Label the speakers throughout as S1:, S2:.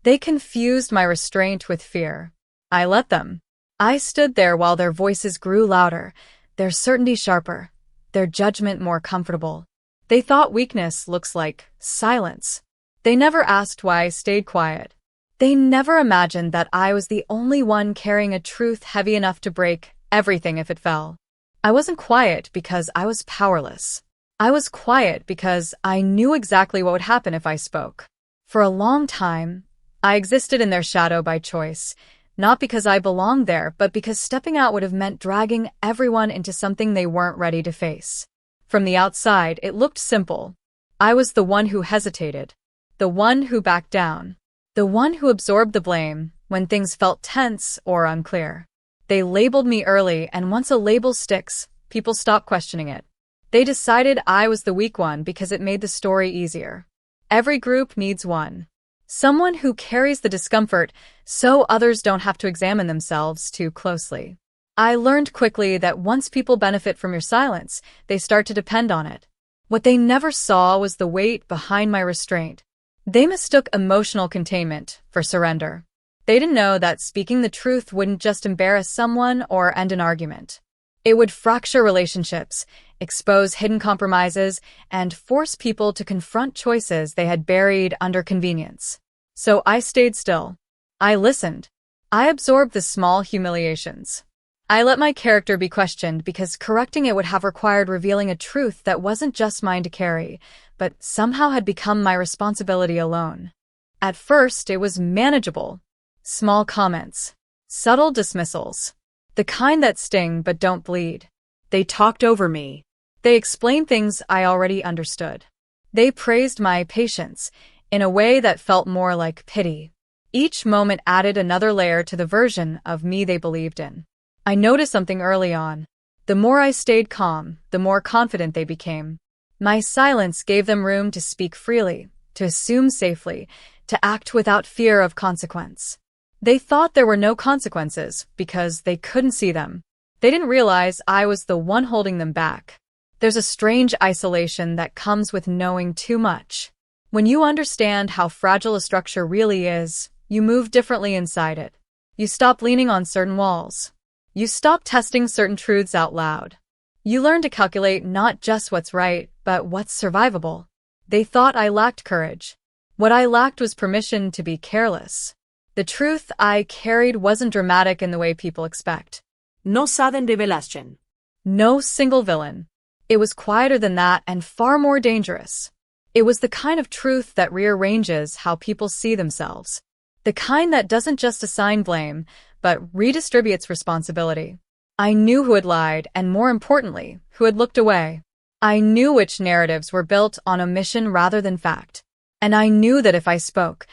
S1: They confused my restraint with fear. I let them. I stood there while their voices grew louder, their certainty sharper, their judgment more comfortable. They thought weakness looks like silence. They never asked why I stayed quiet. They never imagined that I was the only one carrying a truth heavy enough to break everything if it fell. I wasn't quiet because I was powerless. I was quiet because I knew exactly what would happen if I spoke. For a long time, I existed in their shadow by choice, not because I belonged there, but because stepping out would have meant dragging everyone into something they weren't ready to face. From the outside, it looked simple. I was the one who hesitated, the one who backed down, the one who absorbed the blame when things felt tense or unclear. They labeled me early, and once a label sticks, people stop questioning it. They decided I was the weak one because it made the story easier. Every group needs one. Someone who carries the discomfort so others don't have to examine themselves too closely. I learned quickly that once people benefit from your silence, they start to depend on it. What they never saw was the weight behind my restraint. They mistook emotional containment for surrender. They didn't know that speaking the truth wouldn't just embarrass someone or end an argument. It would fracture relationships, expose hidden compromises, and force people to confront choices they had buried under convenience. So I stayed still. I listened. I absorbed the small humiliations. I let my character be questioned because correcting it would have required revealing a truth that wasn't just mine to carry, but somehow had become my responsibility alone. At first, it was manageable. Small comments. Subtle dismissals. The kind that sting but don't bleed. They talked over me. They explained things I already understood. They praised my patience in a way that felt more like pity. Each moment added another layer to the version of me they believed in. I noticed something early on. The more I stayed calm, the more confident they became. My silence gave them room to speak freely, to assume safely, to act without fear of consequence. They thought there were no consequences because they couldn't see them. They didn't realize I was the one holding them back. There's a strange isolation that comes with knowing too much. When you understand how fragile a structure really is, you move differently inside it. You stop leaning on certain walls. You stop testing certain truths out loud. You learn to calculate not just what's right, but what's survivable. They thought I lacked courage. What I lacked was permission to be careless. The truth I carried wasn't dramatic in the way people expect.
S2: No sudden revelation.
S1: No single villain. It was quieter than that and far more dangerous. It was the kind of truth that rearranges how people see themselves. The kind that doesn't just assign blame, but redistributes responsibility. I knew who had lied and, more importantly, who had looked away. I knew which narratives were built on omission rather than fact. And I knew that if I spoke,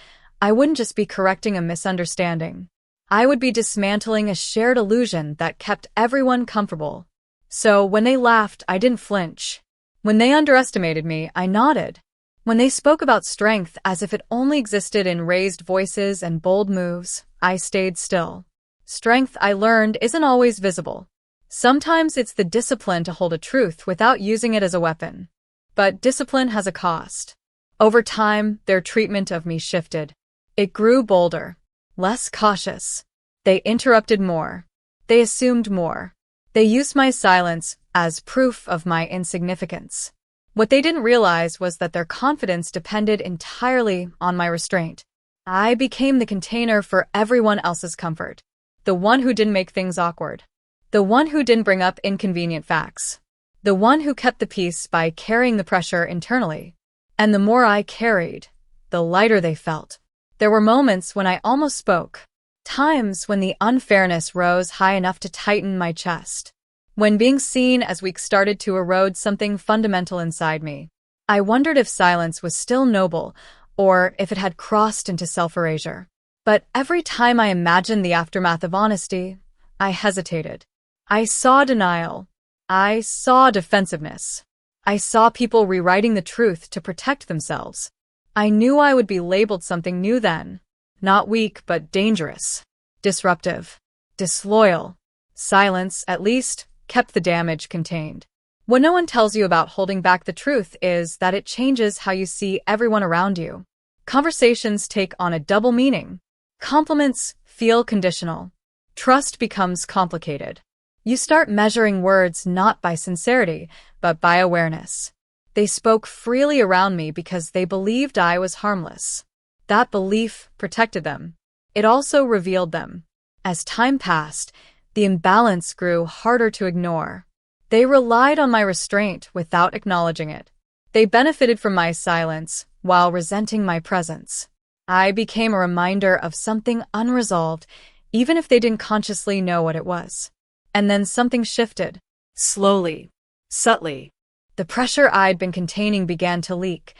S1: I wouldn't just be correcting a misunderstanding. I would be dismantling a shared illusion that kept everyone comfortable. So when they laughed, I didn't flinch. When they underestimated me, I nodded. When they spoke about strength as if it only existed in raised voices and bold moves, I stayed still. Strength, I learned, isn't always visible. Sometimes it's the discipline to hold a truth without using it as a weapon. But discipline has a cost. Over time, their treatment of me shifted. It grew bolder, less cautious. They interrupted more. They assumed more. They used my silence as proof of my insignificance. What they didn't realize was that their confidence depended entirely on my restraint. I became the container for everyone else's comfort. The one who didn't make things awkward. The one who didn't bring up inconvenient facts. The one who kept the peace by carrying the pressure internally. And the more I carried, the lighter they felt. There were moments when I almost spoke. Times when the unfairness rose high enough to tighten my chest. When being seen as weak started to erode something fundamental inside me. I wondered if silence was still noble, or if it had crossed into self-erasure. But every time I imagined the aftermath of honesty, I hesitated. I saw denial. I saw defensiveness. I saw people rewriting the truth to protect themselves. I knew I would be labeled something new then. Not weak, but dangerous. Disruptive. Disloyal. Silence, at least, kept the damage contained. What no one tells you about holding back the truth is that it changes how you see everyone around you. Conversations take on a double meaning. Compliments feel conditional. Trust becomes complicated. You start measuring words not by sincerity, but by awareness. They spoke freely around me because they believed I was harmless. That belief protected them. It also revealed them. As time passed, the imbalance grew harder to ignore. They relied on my restraint without acknowledging it. They benefited from my silence while resenting my presence. I became a reminder of something unresolved, even if they didn't consciously know what it was. And then something shifted.
S2: Slowly. Subtly.
S1: The pressure I'd been containing began to leak,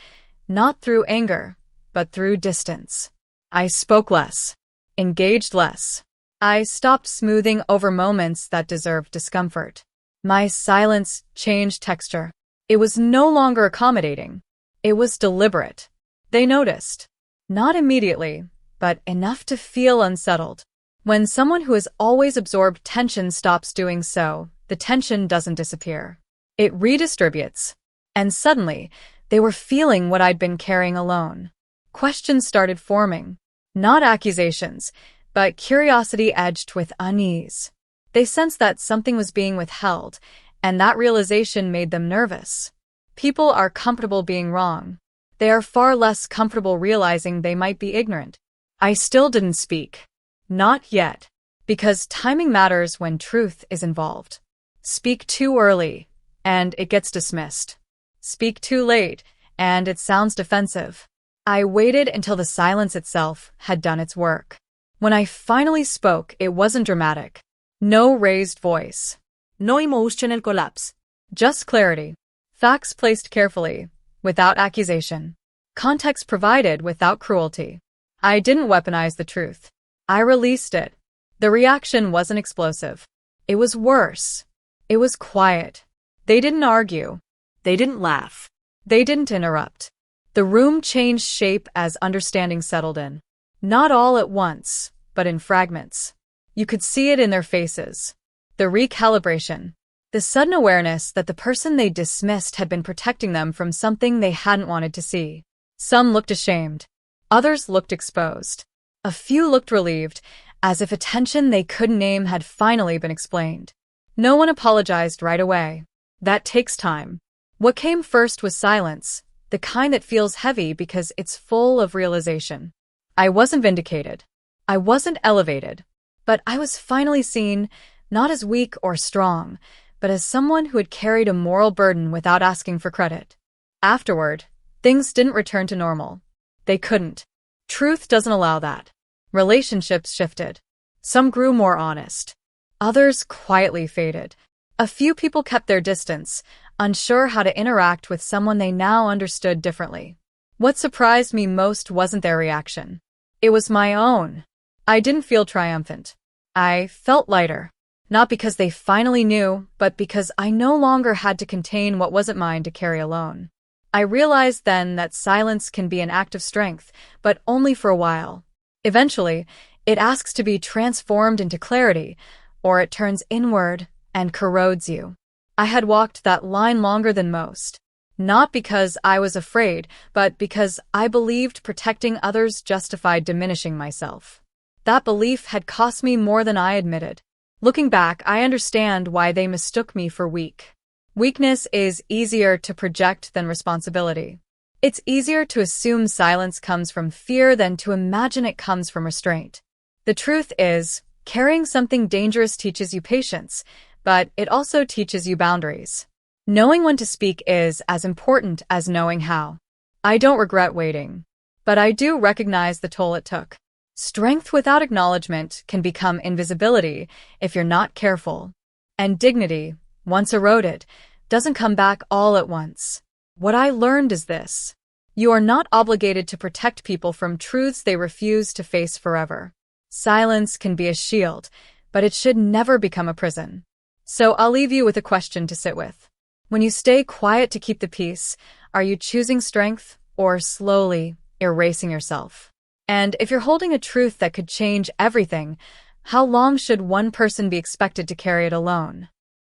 S1: not through anger, but through distance. I spoke less, engaged less. I stopped smoothing over moments that deserved discomfort. My silence changed texture. It was no longer accommodating. It was deliberate. They noticed. Not immediately, but enough to feel unsettled. When someone who has always absorbed tension stops doing so, the tension doesn't disappear. It redistributes. And suddenly, they were feeling what I'd been carrying alone. Questions started forming. Not accusations, but curiosity edged with unease. They sensed that something was being withheld, and that realization made them nervous. People are comfortable being wrong. They are far less comfortable realizing they might be ignorant. I still didn't speak. Not yet. Because timing matters when truth is involved. Speak too early, and it gets dismissed. Speak too late, and it sounds defensive. I waited until the silence itself had done its work. When I finally spoke, it wasn't dramatic. No raised voice.
S2: No emotional collapse.
S1: Just clarity. Facts placed carefully, without accusation. Context provided without cruelty. I didn't weaponize the truth. I released it. The reaction wasn't explosive. It was worse. It was quiet. They didn't argue.
S2: They didn't laugh.
S1: They didn't interrupt. The room changed shape as understanding settled in. Not all at once, but in fragments. You could see it in their faces. The recalibration. The sudden awareness that the person they dismissed had been protecting them from something they hadn't wanted to see. Some looked ashamed. Others looked exposed. A few looked relieved, as if a tension they couldn't name had finally been explained. No one apologized right away. That takes time. What came first was silence, the kind that feels heavy because it's full of realization. I wasn't vindicated. I wasn't elevated. But I was finally seen, not as weak or strong, but as someone who had carried a moral burden without asking for credit. Afterward, things didn't return to normal. They couldn't. Truth doesn't allow that. Relationships shifted. Some grew more honest. Others quietly faded. A few people kept their distance, unsure how to interact with someone they now understood differently. What surprised me most wasn't their reaction. It was my own. I didn't feel triumphant. I felt lighter. Not because they finally knew, but because I no longer had to contain what wasn't mine to carry alone. I realized then that silence can be an act of strength, but only for a while. Eventually, it asks to be transformed into clarity, or it turns inward and corrodes you. I had walked that line longer than most. Not because I was afraid, but because I believed protecting others justified diminishing myself. That belief had cost me more than I admitted. Looking back, I understand why they mistook me for weak. Weakness is easier to project than responsibility. It's easier to assume silence comes from fear than to imagine it comes from restraint. The truth is, carrying something dangerous teaches you patience, but it also teaches you boundaries. Knowing when to speak is as important as knowing how. I don't regret waiting, but I do recognize the toll it took. Strength without acknowledgement can become invisibility if you're not careful. And dignity, once eroded, doesn't come back all at once. What I learned is this. You are not obligated to protect people from truths they refuse to face forever. Silence can be a shield, but it should never become a prison. So I'll leave you with a question to sit with. When you stay quiet to keep the peace, are you choosing strength or slowly erasing yourself? And if you're holding a truth that could change everything, how long should one person be expected to carry it alone?